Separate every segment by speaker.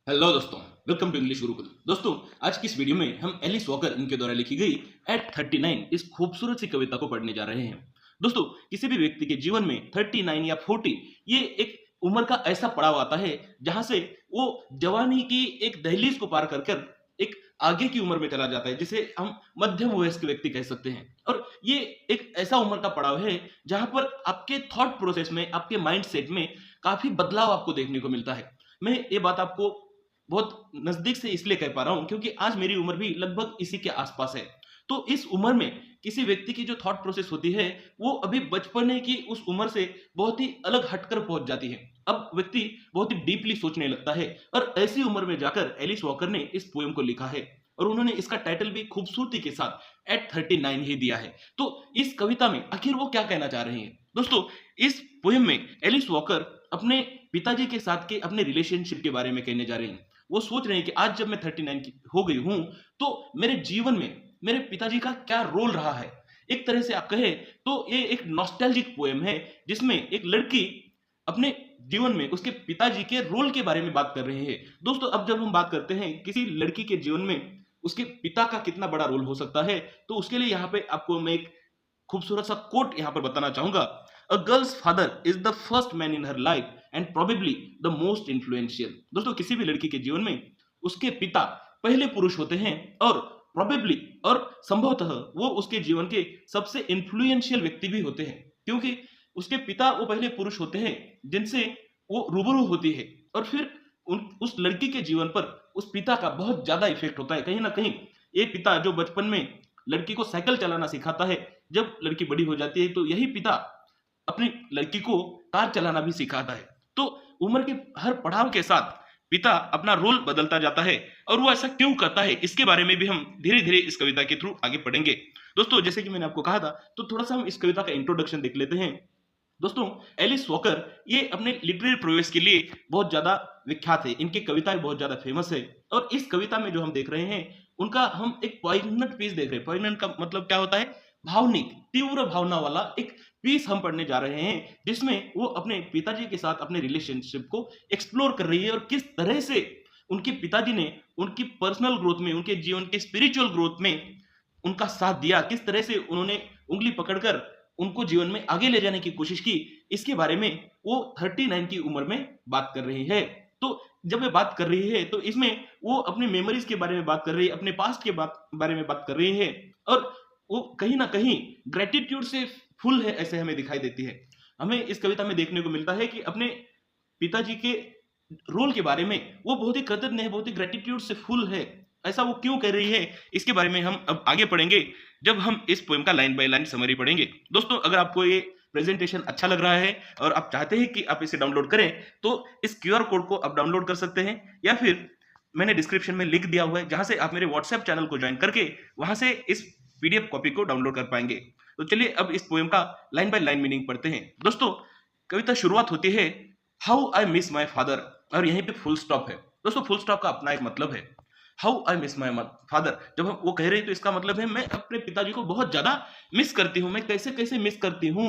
Speaker 1: Hello दोस्तों, welcome to English Gurukul. दोस्तों, आज की इस वीडियो में हम एलिस वॉकर इनके द्वारा लिखी गई एट 39 इस खूबसूरत सी कविता को पढ़ने जा रहे हैं। दोस्तों, किसी भी व्यक्ति के जीवन में 39 या 40 ये एक उम्र का ऐसा पड़ाव आता है जहां से वो जवानी की एक दहलीज को पार कर कर एक आगे की उम्र में चला जाता है, जिसे हम मध्यम वयस्क व्यक्ति कह सकते हैं। और ये एक ऐसा उम्र का पड़ाव है जहां पर आपके थॉट प्रोसेस में, आपके माइंड सेट में काफी बदलाव आपको देखने को मिलता है। मैं ये बात आपको बहुत नजदीक से इसलिए कह पा रहा हूं क्योंकि आज मेरी उम्र भी लगभग इसी के आसपास है। तो इस उम्र में किसी व्यक्ति की जो थॉट प्रोसेस होती है वो अभी बचपने की उस उम्र से बहुत ही अलग हटकर पहुंच जाती है। अब व्यक्ति बहुत ही डीपली सोचने लगता है और ऐसी उम्र में जाकर एलिस वॉकर ने इस पोएम को लिखा है और उन्होंने इसका टाइटल भी खूबसूरती के साथ एट 39 ही दिया है। तो इस कविता में आखिर वो क्या कहना चाह रहे हैं? दोस्तों, इस पोएम में एलिस वॉकर अपने पिताजी के साथ के अपने रिलेशनशिप के बारे में कहने जा रहे हैं। वो सोच रहे हैं कि आज जब मैं 39 की हो गई हूं तो मेरे जीवन में मेरे पिताजी का क्या रोल रहा है। एक तरह से आप कहें तो ये एक नॉस्टैल्जिक पोएम है जिसमें एक लड़की अपने जीवन में उसके पिताजी के रोल के बारे में बात कर रही है। दोस्तों, अब जब हम बात करते हैं किसी लड़की के जीवन में उसके पिता का कितना बड़ा रोल हो सकता है, तो उसके लिए यहाँ पे आपको मैं एक खूबसूरत सा कोट यहाँ पर बताना चाहूंगा। A girl's father is the first man in her life and probably the most influential. दोस्तों, किसी भी लड़की के जीवन में उसके पिता पहले पुरुष होते हैं और प्रोबेबली और संभवतः वो उसके जीवन के सबसे इन्फ्लुएंशियल व्यक्ति भी होते हैं, क्योंकि उसके पिता वो पहले पुरुष होते हैं जिनसे वो रूबरू होती है और फिर उस लड़की के जीवन पर उस पिता का बहुत ज्यादा इफेक्ट होता है। कहीं ना कहीं ये पिता जो बचपन में लड़की को साइकिल चलाना सिखाता है, जब लड़की बड़ी हो जाती है तो यही पिता अपनी लड़की को कार चलाना भी सिखाता है। तो उम्र के हर पड़ाव के साथ पिता अपना रोल बदलता जाता है और वो ऐसा क्यों करता है इसके बारे में भी हम धीरे धीरे इस कविता के थ्रू आगे पढ़ेंगे। दोस्तों, जैसे कि मैंने आपको कहा था, तो थोड़ा सा हम इस कविता का इंट्रोडक्शन देख लेते हैं। दोस्तों, एलिस वॉकर ये अपने लिटरेरी प्रोग्रेस के लिए बहुत ज्यादा विख्यात है। इनकी कविताएं बहुत ज्यादा फेमस है और इस कविता में जो हम देख रहे हैं उनका हम एक पॉइगनेंट पीस देख रहे हैं। पॉइगनेंट का मतलब क्या होता है? भावनिक, तीव्र भावना वाला एक पीस हम पढ़ने जा रहे हैं जिसमें वो अपने पिताजी के साथ अपने रिलेशनशिप को एक्सप्लोर कर रही है और किस तरह से उनके पिताजी ने उनकी पर्सनल ग्रोथ में, उनके जीवन के स्पिरिचुअल ग्रोथ में उनका साथ दिया, किस तरह से उन्होंने उंगली पकड़कर उनको जीवन में आगे ले जाने की कोशिश की। इसके बारे में वो 39 की उम्र में बात कर रही है। तो जब ये बात कर रही है तो इसमें वो अपने मेमोरीज के बारे में बात कर रही है, अपने पास्ट के बारे में बात कर रही है और वो कहीं ना कहीं ग्रेटिट्यूड से फुल है ऐसे हमें दिखाई देती है। हमें इस कविता में देखने को मिलता है कि अपने पिताजी के रोल के बारे में वो बहुत ही कृतज्ञ है, बहुत ही ग्रेटिट्यूड से फुल है। ऐसा वो क्यों कर रही है इसके बारे में हम अब आगे पढ़ेंगे जब हम इस पोएम का लाइन बाय लाइन समरी पढ़ेंगे। दोस्तों, अगर आपको ये प्रेजेंटेशन अच्छा लग रहा है और आप चाहते हैं कि आप इसे डाउनलोड करें तो इस क्यूआर कोड को आप डाउनलोड कर सकते हैं या फिर मैंने डिस्क्रिप्शन में लिंक दिया हुआ है जहां से आप मेरे व्हाट्सएप चैनल को ज्वाइन करके वहां से इस पीडीएफ कॉपी को डाउनलोड कर पाएंगे। तो चलिए अब इस पोएम का लाइन बाय लाइन मीनिंग पढ़ते हैं। दोस्तों, कविता शुरुआत होती है how I miss my father और यहीं पे फुल स्टॉप है। दोस्तों, फुल स्टॉप का अपना एक मतलब है। How I miss my father जब हम वो कह रहे हैं तो इसका मतलब है मैं अपने पिताजी को बहुत ज्यादा मिस करती हूँ। मैं कैसे कैसे मिस करती हूँ।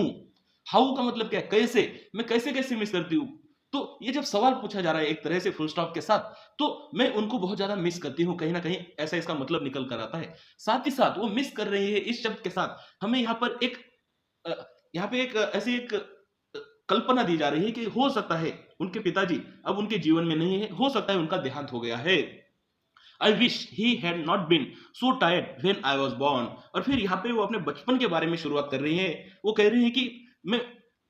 Speaker 1: हाउ का मतलब क्या है? कैसे, मैं कैसे कैसे मिस करती हूँ। तो ये जब सवाल पूछा जा रहा है एक तरह से फुल स्टॉप के साथ, तो मैं उनको बहुत ज्यादा मिस करती हूँ, कहीं ना कहीं ऐसा इसका मतलब निकल कर आता है। साथ ही साथ वो मिस कर रही है इस शब्द के साथ हमें यहाँ पर एक अ, यहाँ पे एक ऐसी एक कल्पना दी जा रही है कि हो सकता है उनके पिताजी अब उनके जीवन में नहीं है, हो सकता है उनका देहांत हो गया है। I wish he had not been so tired when I was born. और फिर यहाँ पे वो अपने बचपन के बारे में शुरुआत कर रही है। वो कह रही है कि मैं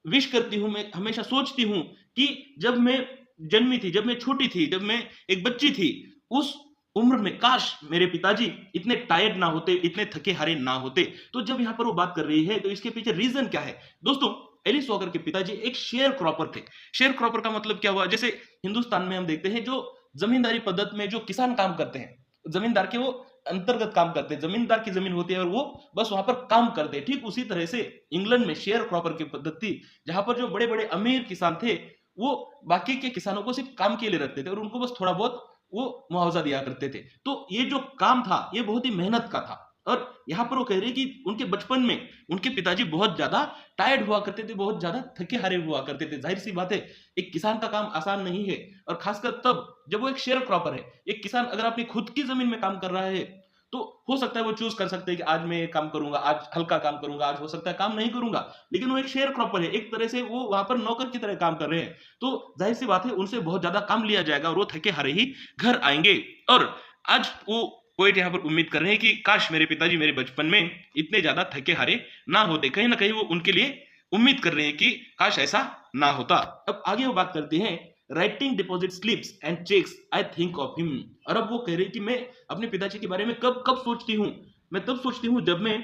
Speaker 1: विश करती हूँ, मैं हमेशा सोचती हूँ कि जब मैं जन्मी थी, जब मैं छोटी थी, जब मैं एक बच्ची थी, उस उम्र में काश मेरे पिताजी इतने टायर्ड ना होते, इतने थके हारे ना होते। तो जब यहाँ पर वो बात कर रही है तो इसके पीछे रीजन क्या है? दोस्तों, एलिस वॉकर के पिताजी एक शेयर क्रॉपर थे। शेयर क्रॉपर का मतलब क्या हुआ? जैसे हिंदुस्तान में हम देखते हैं जो जमींदारी पद्धति में जो किसान काम करते हैं, जमींदार के वो अंतर्गत काम करते हैं, जमींदार की जमीन होती है और वो बस वहां पर काम करते हैं। ठीक उसी तरह से इंग्लैंड में शेयर क्रॉपर की पद्धति, जहां पर जो बड़े बड़े अमीर किसान थे वो बाकी के किसानों को सिर्फ काम के लिए रखते थे और उनको बस थोड़ा बहुत वो मुआवजा दिया करते थे। तो ये जो काम था ये बहुत ही मेहनत का था और यहाँ पर वो कह रहे हैं कि उनके बचपन में उनके पिताजी बहुत ज्यादा टायर्ड हुआ करते थे, बहुत ज्यादा थके हारे हुआ करते थे। जाहिर सी बात है, एक किसान का काम आसान नहीं है, और खासकर तब जब वो एक शेयर क्रॉपर है। एक किसान अगर अपनी खुद की जमीन में काम कर रहा है तो हो सकता है वो चूज कर सकते हैं कि आज मैं काम करूंगा, आज हल्का काम करूंगा, आज हो सकता है काम नहीं करूंगा, लेकिन वो एक शेयर क्रॉपर है, एक तरह से वो वहां पर नौकर की तरह काम कर रहे हैं। तो जाहिर सी बात है उनसे बहुत ज्यादा काम लिया जाएगा और वो थके हारे ही घर आएंगे। और आज वो पोएट यहाँ पर उम्मीद कर रहे हैं कि काश मेरे पिताजी मेरे बचपन में इतने ज्यादा थके हारे ना होते। कहीं ना कहीं वो उनके लिए उम्मीद कर रहे हैं कि काश ऐसा ना होता। अब आगे वो बात करते हैं, writing deposit slips and cheques I think of him. और अब वो कह रहे हैं कि मैं अपने पिताजी के बारे में कब कब सोचती हूँ, मैं तब सोचती हूँ जब मैं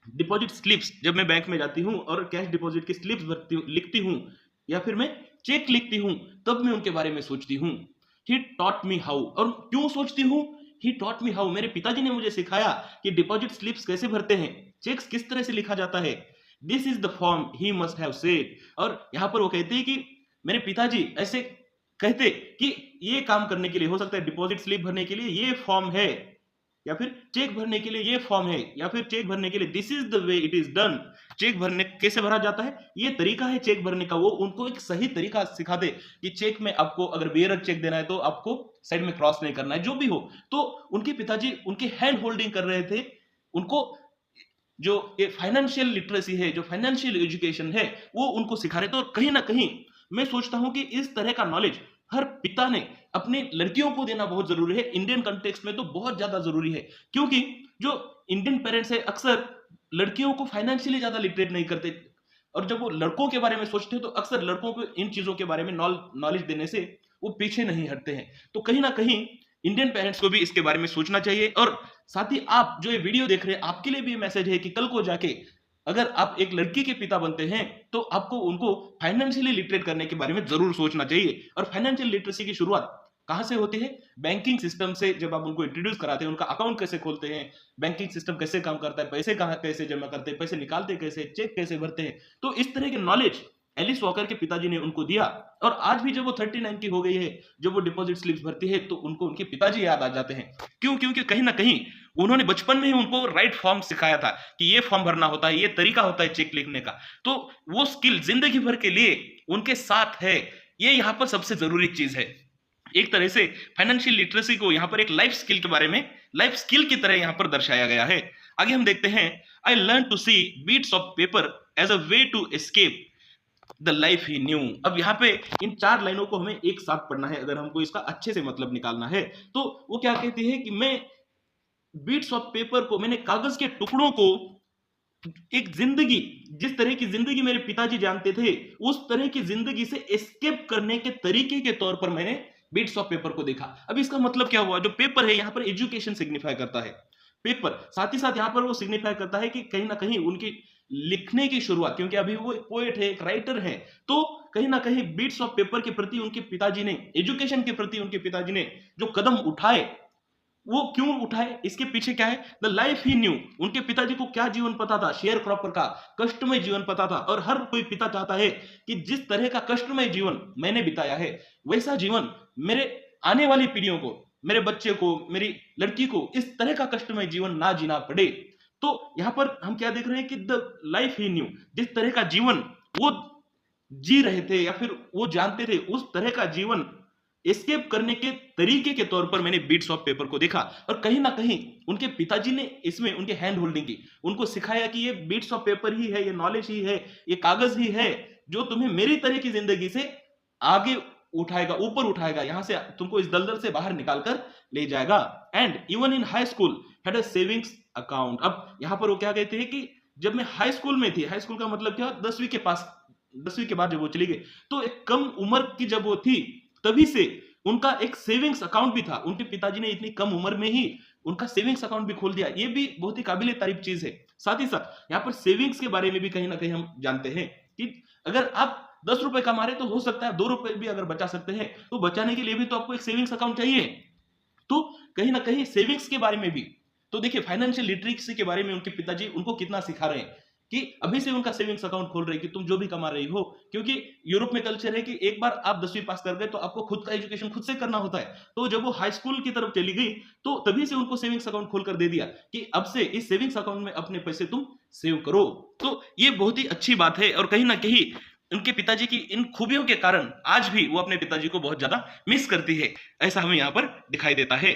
Speaker 1: डिपॉजिट स्लिप्स, जब मैं बैंक में जाती हूँ और कैश डिपॉजिट की स्लिप्स भरती हूँ, लिखती हूँ, या फिर मैं चेक लिखती हूँ, तब मैं उनके बारे में सोचती हूँ। ही टॉट मी हाउ, और क्यों सोचती हूँ, ही टॉट मी हाउ, मेरे पिताजी ने मुझे सिखाया कि डिपॉजिट स्लिप्स कैसे भरते हैं, चेक्स किस तरह से लिखा जाता है। This is the form he must have said. और यहाँ पर वो कहते हैं कि मेरे पिताजी ऐसे कहते कि ये काम करने के लिए, हो सकता है डिपॉजिट स्लिप भरने के लिए ये फॉर्म है, या फिर चेक भरने के लिए ये फॉर्म है, या फिर चेक भरने के लिए this is the way it is done. Cheque भरने कैसे भरा जाता है, ये तरीका है चेक भरने का। वो उनको एक सही तरीका सिखा दे कि चेक में आपको अगर बेयर चेक देना है तो आपको साइड में क्रॉस नहीं करना है, जो भी हो। तो उनके पिताजी उनकी हैंड होल्डिंग कर रहे थे, उनको जो ये फाइनेंशियल लिटरेसी है, जो फाइनेंशियल एजुकेशन है, वो उनको सिखा रहे थे। और कहीं ना कहीं मैं सोचता हूं कि इस तरह का नॉलेज हर पिता ने अपने लड़कियों को देना बहुत जरूरी है। इंडियन कंटेक्स्ट में तो बहुत ज्यादा जरूरी है, क्योंकि जो इंडियन पेरेंट्स है अक्सर लड़कियों को फाइनेंशियली ज्यादा लिटरेट नहीं करते, और जब वो लड़कों के बारे में सोचते हैं तो अक्सर लड़कों को इन चीजों के बारे में नॉलेज देने से वो पीछे नहीं हटते हैं। तो कहीं ना कहीं इंडियन पेरेंट्स को भी इसके बारे में सोचना चाहिए। और साथ ही आप जो ये वीडियो देख रहे हैं, आपके लिए भी मैसेज है कि कल को जाके अगर आप एक लड़की के पिता बनते हैं तो आपको उनको फाइनेंशियली लिटरेट करने के बारे में जरूर सोचना चाहिए। और फाइनेंशियल लिटरेसी की शुरुआत कहां से होती है, बैंकिंग सिस्टम से। जब आप उनको इंट्रोड्यूस कराते हैं, उनका अकाउंट कैसे खोलते हैं, बैंकिंग सिस्टम कैसे काम करता है, पैसे कहां कैसे जमा करते हैं, पैसे निकालते कैसे, चेक कैसे भरते हैं, तो इस तरह के नॉलेज एलिस वॉकर के पिताजी ने उनको दिया। और आज भी जब वो 39 की हो गई है, जब वो डिपॉजिट स्लिप्स भरती है, तो उनको उनके पिताजी याद आ जाते हैं। क्यों? क्योंकि कहीं ना कहीं उन्होंने बचपन में ही उनको राइट फॉर्म सिखाया था कि ये फॉर्म भरना होता है, ये तरीका होता है चेक लिखने का। तो वो स्किल जिंदगी भर के लिए उनके साथ है। ये यहाँ पर सबसे जरूरी चीज है। एक तरह से फाइनेंशियल लिटरेसी को यहाँ पर एक लाइफ स्किल के बारे में, लाइफ स्किल की तरह यहाँ पर दर्शाया गया है। आगे हम देखते हैं, I learn to see bits of paper as a way to escape the life he knew. अब यहाँ पे इन 4 लाइनों को हमें एक साथ पढ़ना है अगर हमको इसका अच्छे से मतलब निकालना है। तो वो क्या कहती है कि मैं बीट्स ऑफ पेपर को, मैंने कागज के टुकड़ों को, एक जिंदगी, जिस तरह की जिंदगी मेरे पिताजी जानते थे उस तरह की जिंदगी से एस्केप करने के तरीके के तौर पर मैंने बीट्स ऑफ पेपर को देखा। अब इसका मतलब क्या हुआ, जो पेपर है यहाँ पर एजुकेशन सिग्निफाई करता है, पेपर साथ ही साथ यहाँ पर वो सिग्निफाई करता है कि कहीं ना कहीं उनकी लिखने की शुरुआत, क्योंकि अभी वो एक पोएट है, एक राइटर है, तो कहीं ना कहीं बीट्स ऑफ पेपर के प्रति उनके पिताजी ने, एजुकेशन के प्रति उनके पिताजी ने जो कदम उठाए, वो क्यों उठाए, इसके पीछे क्या है, द लाइफ ही न्यू। उनके पिताजी को क्या जीवन पता था, शेयर क्रॉपर का कष्टमय जीवन पता था। और हर कोई पिता चाहता है कि जिस तरह का कष्टमय जीवन मैंने बिताया है वैसा जीवन मेरे आने वाली पीढ़ियों को, मेरे बच्चे को, मेरी लड़की को इस तरह का कष्टमय जीवन ना जीना पड़े। तो यहां पर हम क्या देख रहे हैं कि द लाइफ ही न्यू, जिस तरह का जीवन वो जी रहे थे या फिर वो जानते थे, उस तरह का जीवन एस्केप करने के तरीके के तौर पर मैंने बीट्स ऑफ पेपर को देखा। और कहीं ना कहीं उनके पिताजी ने इसमें उनके हैंड होल्डिंग की, उनको सिखाया कि ये बीट्स ऑफ पेपर ही है, ये नॉलेज ही है, ये कागज ही है जो तुम्हें मेरी तरह की जिंदगी से आगे उठाएगा, ऊपर उठाएगा, यहां से तुमको इस दलदल से बाहर निकालकर ले जाएगा। And even in high school had a savings account. अब यहां पर वो क्या कहते हैं कि जब मैं हाई स्कूल में थी, हाई स्कूल का मतलब क्या, 10वीं के पास, 10वीं के बाद जब वो चली गई, तो एक कम उम्र की जब वो थी तभी से उनका एक सेविंग्स अकाउंट भी था। उनके पिताजी ने इतनी कम उम्र में ही उनका सेविंग्स अकाउंट भी खोल दिया। ये भी बहुत ही काबिले तारीफ चीज है। साथ ही साथ यहाँ पर सेविंग्स के बारे में भी कहीं ना कहीं हम जानते हैं कि अगर आप 10 रुपए कमा रहे तो हो सकता है 2 रुपए भी अगर बचा सकते हैं, तो बचाने के लिए भी तो आपको एक सेविंग्स अकाउंट चाहिए। तो कहीं ना कहीं सेविंग्स के बारे में भी, तो देखिए फाइनेंशियल लिटरेसी के बारे में उनके पिताजी उनको कितना सिखा रहे हैं कि अभी से उनका सेविंग्स अकाउंट खोल रहे हैं कि तुम जो भी कमा रही हो, क्योंकि यूरोप में कल्चर है कि एक बार आप 10वीं पास कर गए तो आपको खुद का एजुकेशन खुद से करना होता है। तो जब वो हाई स्कूल की तरफ चली गई तो तभी से उनको सेविंग्स अकाउंट खोल कर दे दिया कि अब से इस सेविंग्स अकाउंट में अपने पैसे तुम सेव करो। तो ये बहुत ही अच्छी बात है और कहीं ना कहीं उनके पिताजी की इन खूबियों के कारण आज भी वो अपने पिताजी को बहुत ज्यादा मिस करती है, ऐसा हमें यहाँ पर दिखाई देता है।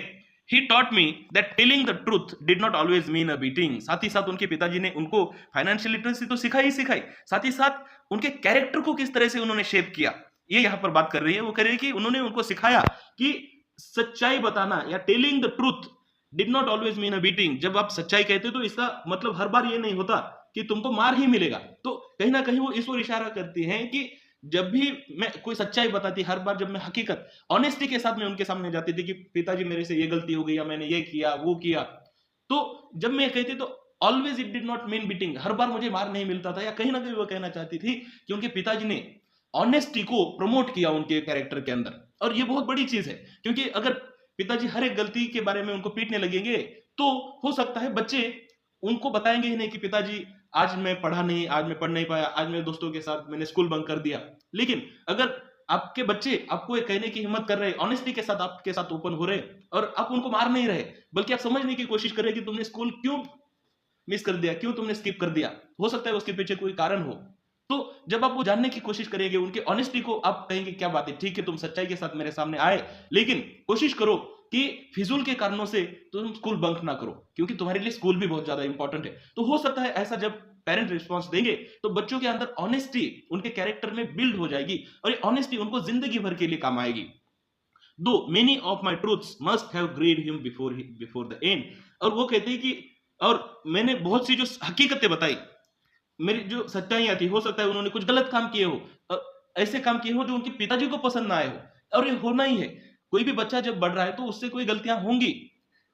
Speaker 1: He taught me that telling the truth did not always mean a beating। साथ ही साथ उनके पिताजी ने उनको फाइनेंशियल लिटरेसी तो सिखाई ही सिखाई, साथ ही साथ उनके कैरेक्टर को किस तरह से उन्होंने शेप किया, ये यहाँ पर बात कर रही है। वो कह रही है कि उन्होंने उनको सिखाया कि सच्चाई बताना या telling the truth did not always mean a beating. जब आप सच्चाई कहते हो तो इसका मतलब हर बार ये नहीं होता कि तुमको मार ही मिलेगा। तो कहीं ना कहीं वो इस ओर इशारा करती हैं कि जब भी मैं कोई सच्चाई बताती, हर बार जब मैं हकीकत ऑनेस्टी के साथ में उनके सामने जाती थी कि पिताजी मेरे से ये गलती हो गई या मैंने ये किया वो किया, तो जब मैं कहती तो always it did not mean beating, हर बार मुझे मार नहीं मिलता था। या कहीं ना कहीं वो कहना चाहती थी कि उनके पिताजी ने ऑनेस्टी को प्रमोट किया उनके कैरेक्टर के अंदर, और ये बहुत बड़ी चीज है। क्योंकि अगर पिताजी हर एक गलती के बारे में उनको पीटने लगेंगे तो हो सकता है बच्चे उनको बताएंगे ही नहीं कि पिताजी आज मैं पढ़ा नहीं, आज मैं पढ़ नहीं पाया, आज मेरे दोस्तों के साथ मैंने स्कूल बंक कर दिया। लेकिन अगर आपके बच्चे आपको ये कहने की हिम्मत कर रहे हैं, ऑनेस्टी के साथ आपके साथ ओपन हो रहे हैं और आप उनको मार नहीं रहे, बल्कि आप समझने की कोशिश कर रहे हैं कि तुमने स्कूल क्यों मिस कर दिया, क्यों तुमने स्किप कर दिया, हो सकता है उसके पीछे कोई कारण हो। तो जब आप वो जानने की कोशिश करेंगे, उनके ऑनेस्टी को आप कहेंगे क्या बात है, ठीक है तुम सच्चाई के साथ मेरे सामने आए, लेकिन कोशिश करो कि फिजूल के कारणों से तुम स्कूल बंक ना करो, क्योंकि तुम्हारे लिए स्कूल भी बहुत ज्यादा इंपॉर्टेंट है। तो हो सकता है ऐसा जब पेरेंट रिस्पॉन्स देंगे तो बच्चों के अंदर ऑनेस्टी उनके कैरेक्टर में बिल्ड हो जाएगी और ये ऑनेस्टी उनको जिंदगी भर के लिए काम आएगी। दो many of my truths must have grade him before the end. और वो कहते हैं कि और मैंने बहुत सी जो हकीकतें बताई, मेरी जो सच्चाइयां थी, हो सकता है उन्होंने कुछ गलत काम किए हो, ऐसे काम किए हो जो उनके पिताजी को पसंद ना आए हो, और ये होना ही है। कोई भी बच्चा जब बढ़ रहा है तो उससे कोई गलतियां होंगी,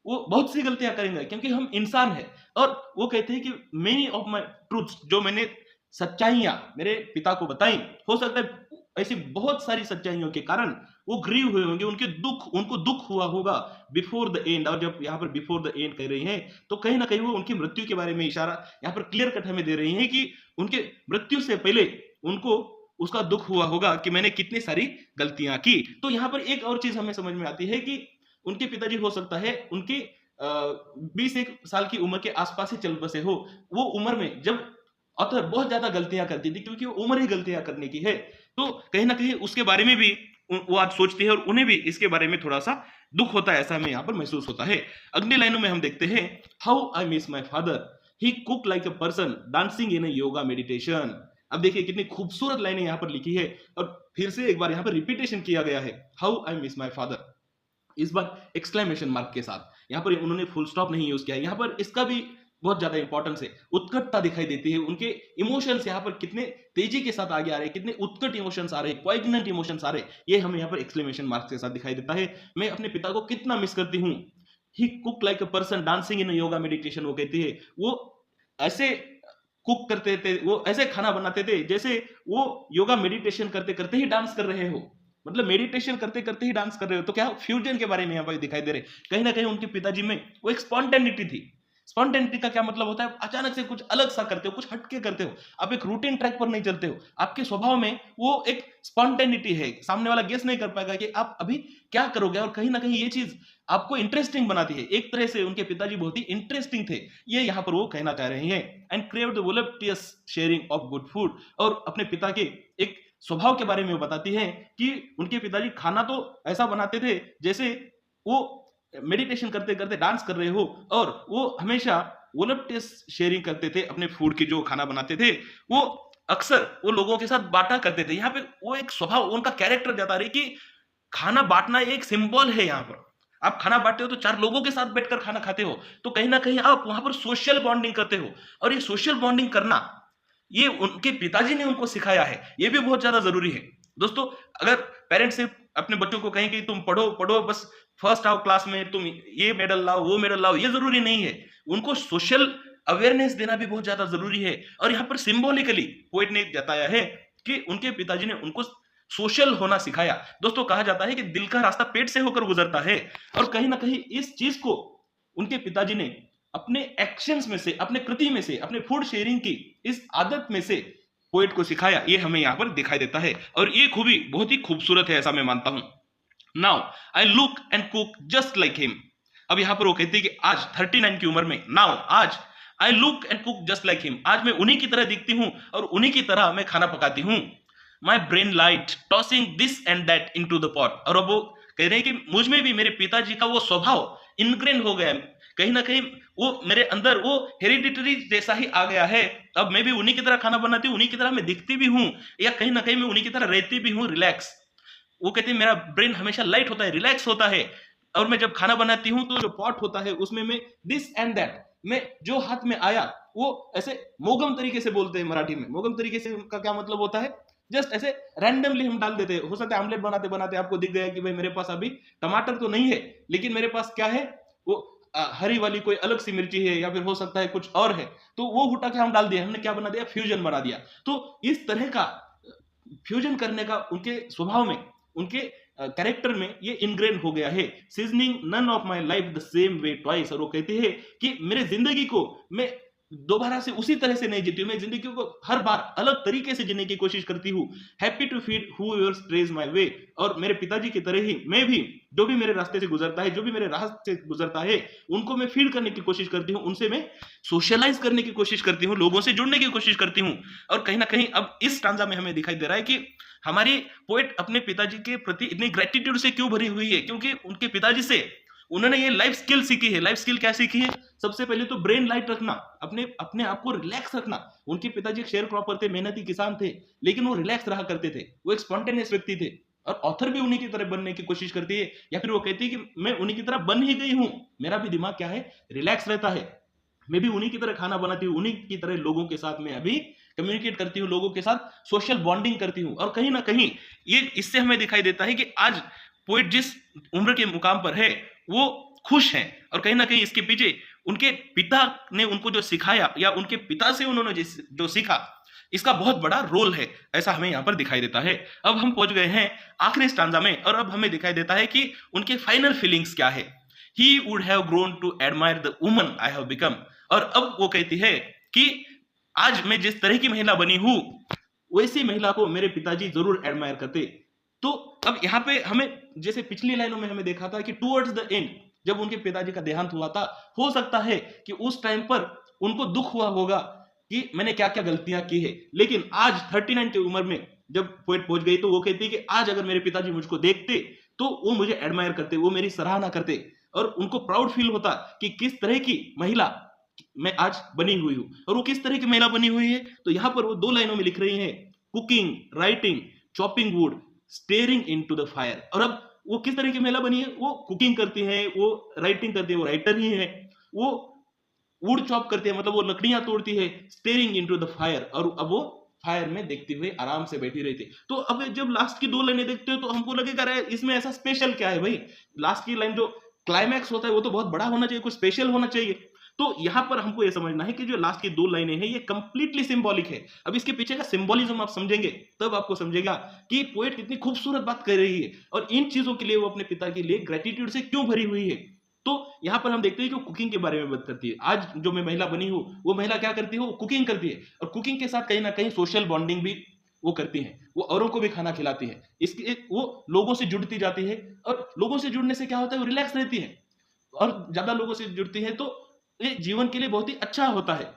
Speaker 1: वो बहुत सी गलतियां करेंगे क्योंकि हम इंसान हैं। और वो कहते हैं कि मेनी ऑफ माई ट्रूथ्स, जो मैंने सच्चाइयां मेरे पिता को बताई, हो सकता है ऐसी बहुत सारी सच्चाइयों के कारण वो ग्रीव हुए होंगे, उनको दुख हुआ होगा बिफोर द एंड। और जब यहाँ पर बिफोर द एंड कह रही हैं तो कहीं ना कहीं वो उनकी मृत्यु के बारे में इशारा यहाँ पर क्लियर कट हमें दे रही हैं कि उनके मृत्यु से पहले उनको उसका दुख हुआ होगा कि मैंने कितनी सारी गलतियां की। तो यहाँ पर एक और चीज हमें समझ में आती है कि उनके पिताजी हो सकता है उनके 20 साल की उम्र के आसपास ही चल बसे हो। वो उम्र में जब ऑथर बहुत ज्यादा गलतियां करती थी, क्योंकि वो उम्र ही गलतियां करने की है, तो कहीं ना कहीं उसके बारे में भी वो आज सोचती है और उन्हें भी इसके बारे में थोड़ा सा दुख होता है, ऐसा हमें यहाँ पर महसूस होता है। अगली लाइनों में हम देखते हैं, how I miss my father, he cook like a person dancing in a yoga meditation. अब देखिए कितनी खूबसूरत लाइनें यहाँ पर लिखी है और फिर से एक बार यहाँ पर रिपीटेशन किया गया है, how I miss my father, इस बार एक्सक्लेमेशन मार्क के साथ। यहाँ पर उन्होंने फुल स्टॉप नहीं यूज किया है, यहाँ पर इसका भी बहुत ज्यादा इंपॉर्टेंस है। उत्कटता दिखाई देती है, उनके इमोशंस यहाँ पर कितने तेजी के साथ आगे आ रहे हैं, कितने उत्कट इमोशंस आ रहे हैं, पॉइग्नेंट इमोशंस आ रहे हैं, ये हमें यहाँ पर एक्सक्लेमेशन मार्क के साथ दिखाई देता है। मैं अपने पिता को कितना मिस करती हूँ। He cook like a person dancing in yoga meditation, वो कहती है वो ऐसे कुक करते थे, वो ऐसे खाना बनाते थे जैसे वो योगा मेडिटेशन करते करते ही डांस कर रहे हो, मतलब मेडिटेशन करते करते ही डांस कर रहे हो। तो क्या फ्यूजन के बारे में यहाँ पर दिखाई दे रहे, कहीं ना कहीं उनके पिताजी में वो एक स्पॉन्टेनिटी थी। स्पॉन्टेनिटी का क्या मतलब होता है, अचानक से कुछ अलग सा करते हो, कुछ हटके करते हो, आप एक रूटीन ट्रैक पर नहीं चलते हो, आपके स्वभाव में वो एक स्पॉन्टेनिटी है, सामने वाला गेस नहीं कर पाएगा कि आप अभी क्या करोगे। और कहीं ना कहीं ये चीज आपको इंटरेस्टिंग बनाती है। एक तरह से उनके पिताजी बहुत ही इंटरेस्टिंग थे, ये यहाँ पर वो कहना चाह रहे हैं। And crave the voluptuous sharing of good food, और अपने पिता के एक स्वभाव के बारे में वो बताती है कि उनके पिताजी खाना तो ऐसा बनाते थे जैसे वो मेडिटेशन करते करते डांस कर रहे हो, और वो हमेशा वोलप्टियस शेयरिंग करते थे अपने फूड की, जो खाना बनाते थे वो अक्सर वो लोगों के साथ बांटा करते थे। यहाँ पे वो एक स्वभाव, उनका कैरेक्टर जता रही कि खाना बांटना एक सिंबल है। यहाँ पर आप खाना बांटते हो तो 4 लोगों के साथ बैठकर खाना खाते हो, तो कहीं ना कहीं आप वहां पर सोशल बॉन्डिंग करते हो, और ये सोशल बॉन्डिंग करना ये उनके पिताजी ने उनको सिखाया है, ये भी बहुत ज्यादा जरूरी है। दोस्तों, अगर पेरेंट्स सिर्फ अपने बच्चों को कहें कि तुम पढ़ो पढ़ो, बस फर्स्ट आओ क्लास में, तुम ये मेडल लाओ वो मेडल लाओ, ये जरूरी नहीं है। उनको सोशल अवेयरनेस देना भी बहुत ज्यादा जरूरी है। और यहाँ पर सिंबॉलिकली पोएट ने जताया है कि उनके पिताजी ने उनको सोशल होना सिखाया। दोस्तों, कहा जाता है कि दिल का रास्ता पेट से होकर गुजरता है, और कहीं ना कहीं इस चीज को उनके पिताजी ने अपने एक्शंस में से, अपने कृति में से, अपने फूड शेयरिंग की इस आदत में से पोएट को सिखाया, ये हमें यहाँ पर दिखाई देता है। और ये खूबी बहुत ही खूबसूरत है, ऐसा मैं मानता हूं। Now I look and cook just like him. अब यहां पर वो कहती है कि आज 39 की उम्र में, नाउ आज I look and cook just like him, आज मैं उन्हीं की तरह दिखती हूं और उन्हीं की तरह मैं खाना पकाती हूं। My brain light tossing this and that into the pot. और अब वो कह रहे हैं कि मुझ में भी मेरे पिताजी का वो स्वभाव इनग्रेन हो गया है, कहीं ना कहीं वो मेरे अंदर वो हेरिडिटरी जैसा ही आ गया है। अब मैं भी उन्हीं की तरह खाना बनाती हूँ, उन्हीं की तरह मैं दिखती भी हूँ, या कहीं ना कहीं मैं उन्हीं की तरह रहती भी हूँ रिलैक्स। वो कहते हैं मेरा ब्रेन हमेशा लाइट होता है, रिलैक्स होता है, और मैं जब खाना बनाती हूँ तो जो पॉट होता है उसमें मैं दिस एंड दैट, मैं जो हाथ में आया वो ऐसे मोगम तरीके से बोलते हैं मराठी में। मोगम तरीके से का क्या मतलब होता है, जस्ट ऐसे रैंडमली हम डाल देते हैं। हो सकता है आमलेट बनाते बनाते आपको दिख गया कि भाई मेरे पास अभी टमाटर तो नहीं है, लेकिन मेरे पास क्या है, वो हरी वाली कोई अलग सी मिर्ची है, या फिर हो सकता है कुछ और है, तो वो उठा के हम डाल दिया, हमने क्या बना दिया, फ्यूजन बना दिया। तो इस तरह का फ्यूजन करने का उनके स्वभाव में, उनके कैरेक्टर में ये इनग्रेन हो गया है। Seasoning none of my life the same way twice. और वो कहते हैं कि मेरे जिंदगी को मैं दोबारा से उसी तरह से नहीं जीती हूँ, मैं जिंदगी को हर बार अलग तरीके से जीने की कोशिश करती हूँ। Happy to feed whoever strays my way. और मेरे पिताजी की तरह ही मैं भी, जो भी मेरे रास्ते से गुजरता है, जो भी मेरे रास्ते से गुजरता है, उनको मैं फीड करने की कोशिश करती हूँ, उनसे मैं सोशलाइज करने की कोशिश करती हूँ, लोगों से जुड़ने की कोशिश करती हूँ। और कहीं ना कहीं अब इस स्टांजा में हमें दिखाई दे रहा है कि हमारी पोएट अपने पिताजी के प्रति इतनी ग्रेटिट्यूड से क्यों भरी हुई है, क्योंकि उनके पिताजी से उन्होंने ये लाइफ स्किल सीखी है। लाइफ स्किल क्या सीखी है, सबसे पहले तो ब्रेन लाइट रखना, अपने अपने आप को रिलैक्स रखना। उनके पिताजी एक शेयर क्रॉपर थे, मेहनती किसान थे, लेकिन वो रिलैक्स रहा करते थे, वो एक स्पॉन्टेनियस व्यक्ति थे। और ऑथर भी उन्हीं की तरह बनने की कोशिश करती है, या फिर वो कहती है कि मैं उन्हीं की तरह बन ही गई हूं, मेरा भी दिमाग क्या है, रिलैक्स रहता है, मैं भी उन्हीं की तरह खाना बनाती हूँ, उन्हीं की तरह लोगों के साथ मैं अभी कम्युनिकेट करती हूँ, लोगों के साथ सोशल बॉन्डिंग करती हूँ। और कहीं ना कहीं ये इससे हमें दिखाई देता है कि आज पोएट जिस उम्र के मुकाम पर है वो खुश हैं। और कहीं ना कहीं इसके पीछे उनके पिता ने उनको जो सिखाया, या उनके पिता से उन्होंने जो सीखा, इसका बहुत बड़ा रोल है, ऐसा हमें यहाँ पर दिखाई देता है। अब हम पहुंच गए हैं आखिरी स्टांजा में, और अब हमें दिखाई देता है कि उनके फाइनल फीलिंग्स क्या है। He would have grown to admire the woman I have become। और अब वो कहती है कि आज मैं जिस तरह की महिला बनी हूं, वैसी महिला को मेरे पिताजी जरूर एडमायर करते। तो अब यहाँ पे हमें, जैसे पिछली लाइनों में हमें देखा था कि टुवर्ड्स द एंड जब उनके पिताजी का देहांत हुआ था, हो सकता है कि उस टाइम पर उनको दुख हुआ होगा कि मैंने क्या क्या गलतियां की है। लेकिन आज 39 की उम्र में जब पोएट पहुंच गई, तो वो कहती है कि आज अगर मेरे पिताजी मुझको देखते तो वो मुझे एडमायर करते, वो मेरी सराहना करते, और उनको प्राउड फील होता कि किस तरह की महिला मैं आज बनी हुई हूं। और वो किस तरह की महिला बनी हुई है, तो यहां पर वो 2 लाइनों में लिख रही हैं, cooking, writing, chopping would, steering into the fire. और अब वो किस तरह की महिला बनी है, वो कुकिंग करती है, वो राइटिंग करती है, वो राइटर ही है, वो वुड चॉप करती है, मतलब वो लकड़ियां तोड़ती है, स्टेयरिंग इनटू द फायर, और अब वो फायर में देखते हुए आराम से बैठी रहती। तो अब जब लास्ट की 2 लाइनें देखते हो तो हमको लगेगा अरे इसमें ऐसा स्पेशल क्या है भाई, लास्ट की लाइन जो क्लाइमैक्स होता है वो तो बहुत बड़ा होना चाहिए, कुछ स्पेशल होना चाहिए। तो यहां पर हमको ये समझना है कि जो लास्ट की 2 लाइनें हैं ये कंप्लीटली सिंबॉलिक है। अब इसके पीछे का सिंबॉलिज्म आप समझेंगे तब आपको समझेगा कि पोएट कितनी खूबसूरत बात कर रही है, और इन चीजों के लिए वो अपने पिता के लिए ग्रेटिट्यूड से क्यों भरी हुई है। तो यहां पर हम देखते हैं कि वो कुकिंग के बारे में बात करती है। आज जो मैं महिला बनी हूं, वो महिला क्या करती है, वो कुकिंग करती है, और कुकिंग के साथ कहीं ना कहीं सोशल बॉन्डिंग भी वो करती है, वो औरों को भी खाना खिलाती है, इसके वो लोगों से जुड़ती जाती है, और लोगों से जुड़ने से क्या होता है, वो रिलैक्स रहती है, और ज्यादा लोगों से जुड़ती है तो ये जीवन के लिए बहुत ही अच्छा होता है।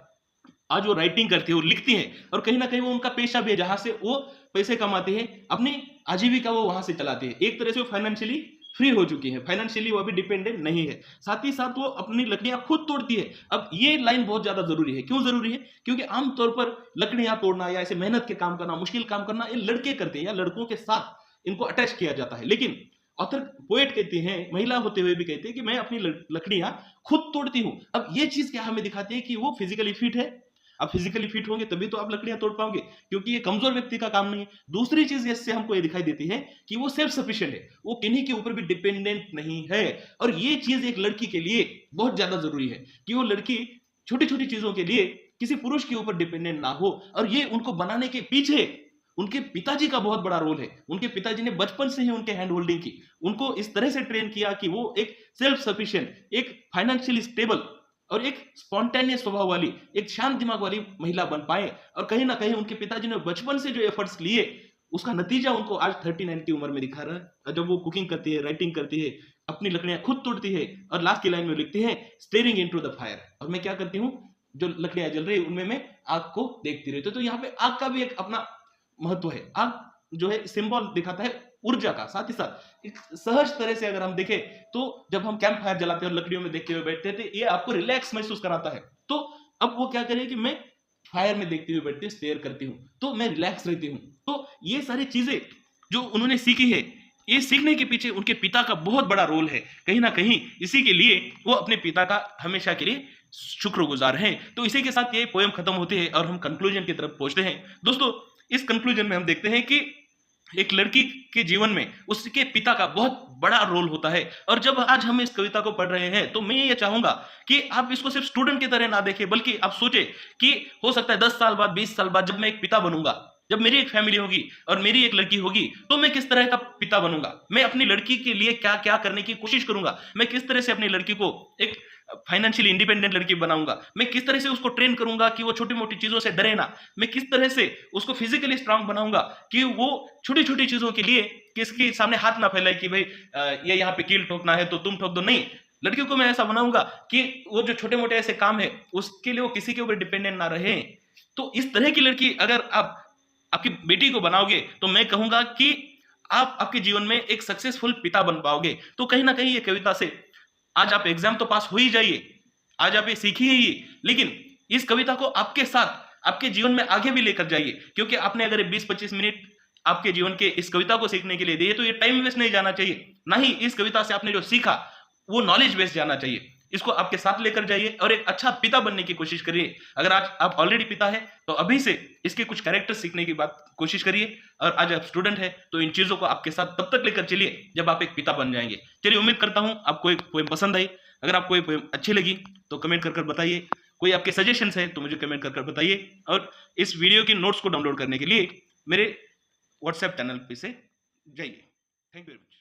Speaker 1: आज वो राइटिंग करती है, वो लिखती है, और कहीं ना कहीं वो उनका पेशा भी है, जहां से वो पैसे कमाती है, अपनी आजीविका वो वहां से चलाती है। एक तरह से वो फाइनेंशियली फ्री हो चुकी है, फाइनेंशियली वो अभी डिपेंडेंट नहीं है। साथ ही साथ वो अपनी लकड़ियां खुद तोड़ती है। अब ये लाइन बहुत ज्यादा जरूरी है। क्यों जरूरी है, क्योंकि आमतौर पर लकड़ियां तोड़ना या ऐसे मेहनत के काम करना, मुश्किल काम करना, ये लड़के करते हैं या लड़कों के साथ इनको अटैच किया जाता है। लेकिन ऑथर पोएट कहती हैं, महिला होते हुए भी कहती है कि मैं अपनी लकड़ियां खुद तोड़ती हूं। अब ये चीज क्या हमें दिखाती है कि वो फिजिकली फिट है। आप फिजिकली फिट होंगे तभी तो आप लकड़ियां तोड़ पाओगे, क्योंकि ये कमजोर व्यक्ति का काम नहीं है। दूसरी चीज इससे हमको ये दिखाई देती है कि वो सेल्फ सफिशिएंट है, वो किन्हीं के ऊपर भी डिपेंडेंट नहीं है। और ये चीज एक लड़की के लिए बहुत ज्यादा जरूरी है कि वो लड़की छोटी छोटी चीजों के लिए किसी पुरुष के ऊपर डिपेंडेंट ना हो। और ये उनको बनाने के पीछे उनके पिताजी का बहुत बड़ा रोल है। उनके पिताजी ने बचपन से ही उनके हैंड होल्डिंग की, उनको इस तरह से ट्रेन किया कि वो एक सेल्फ सफिशिएंट, एक फाइनेंशियली स्टेबल और एक स्पॉन्टेनियस स्वभाव वाली, एक शांत दिमाग वाली महिला बन पाए, और कहीं ना कहीं उनके पिताजी ने बचपन से जो एफर्ट्स लिए उसका नतीजा उनको आज 39 की उम्र में दिखा रहा है। और जब वो कुकिंग करती है, राइटिंग करती है, अपनी लकड़ियां खुद तोड़ती है, और लास्ट की लाइन में लिखती है स्टेरिंग इनटू द फायर, और मैं क्या करती हूँ, जो लकड़ियां जल रही है उनमें मैं आग को देखती रहती हूँ। तो यहाँ पे आग का भी एक अपना महत्व है। आग जो है सिंबल दिखाता है ऊर्जा का, साथ ही साथ एक सहज तरह से अगर हम देखें तो जब हम कैंप फायर जलाते हैं और लकड़ियों में देखते हुए बैठते थे, ये आपको रिलैक्स महसूस कराता है। तो अब वो क्या करें कि मैं फायर में देखते हुए बैठती हूँ, स्टेयर करती हूँ, तो मैं रिलैक्स रहती हूँ। तो ये सारी चीजें जो उन्होंने सीखी है, ये सीखने के पीछे उनके पिता का बहुत बड़ा रोल है। कहीं ना कहीं इसी के लिए वो अपने पिता का हमेशा के लिए शुक्रगुजार हैं। तो इसी के साथ ये पोएम खत्म होती है और हम कंक्लूजन की तरफ पहुंचते हैं। दोस्तों, इस कंक्लूजन में हम देखते हैं कि एक लड़की के जीवन में उसके पिता का बहुत बड़ा रोल होता है। और जब आज हम इस कविता को पढ़ रहे हैं तो मैं ये चाहूंगा कि आप इसको सिर्फ स्टूडेंट की तरह ना देखें, बल्कि आप सोचें कि हो सकता है 10 साल बाद, 20 साल बाद जब मैं एक पिता बनूंगा, जब मेरी एक फैमिली होगी और मेरी एक लड़की होगी, तो मैं किस तरह का पिता बनूंगा, मैं अपनी लड़की के लिए क्या क्या करने की कोशिश करूंगा, मैं किस तरह से अपनी लड़की को एक फाइनेंशियली इंडिपेंडेंट लड़की बनाऊंगा, मैं किस तरह से उसको ट्रेन करूंगा कि वो छोटी मोटी चीजों से डरे ना, मैं किस तरह से उसको फिजिकली स्ट्रांग बनाऊंगा कि वो छोटी छोटी चीजों के लिए किसके सामने हाथ ना फैलाए कि भाई ये यहाँ पे कील ठोकना है तो तुम ठोक दो। नहीं, लड़कियों को मैं ऐसा बनाऊंगा कि वो जो छोटे मोटे ऐसे काम है उसके लिए वो किसी के ऊपर डिपेंडेंट ना रहे। तो इस तरह की लड़की अगर आप आपकी बेटी को बनाओगे तो मैं कहूंगा कि आप आपके जीवन में एक सक्सेसफुल पिता बन पाओगे। तो कहीं ना कहीं ये कविता से आज आप एग्जाम तो पास हो ही जाइए, आज आप ये सीखिए ही, लेकिन इस कविता को आपके साथ आपके जीवन में आगे भी लेकर जाइए, क्योंकि आपने अगर 20-25 मिनट आपके जीवन के इस कविता को सीखने के लिए दिए तो ये टाइम वेस्ट नहीं जाना चाहिए। ना ही इस कविता से आपने जो सीखा वो नॉलेज वेस्ट जाना चाहिए। इसको आपके साथ लेकर जाइए और एक अच्छा पिता बनने की कोशिश करिए। अगर आज आप ऑलरेडी पिता है तो अभी से इसके कुछ कैरेक्टर सीखने की बात कोशिश करिए, और आज आप स्टूडेंट है तो इन चीजों को आपके साथ तब तक लेकर चलिए जब आप एक पिता बन जाएंगे। चलिए, उम्मीद करता हूं आपको एक पोएम पसंद आई। अगर आपको ये पोएम अच्छी लगी तो कमेंट कर बताइए। कोई आपके सजेशंस है तो मुझे कमेंट कर बताइए, और इस वीडियो की नोट्स को डाउनलोड करने के लिए मेरे व्हाट्सएप चैनल पे से जाइए। Thank you very much.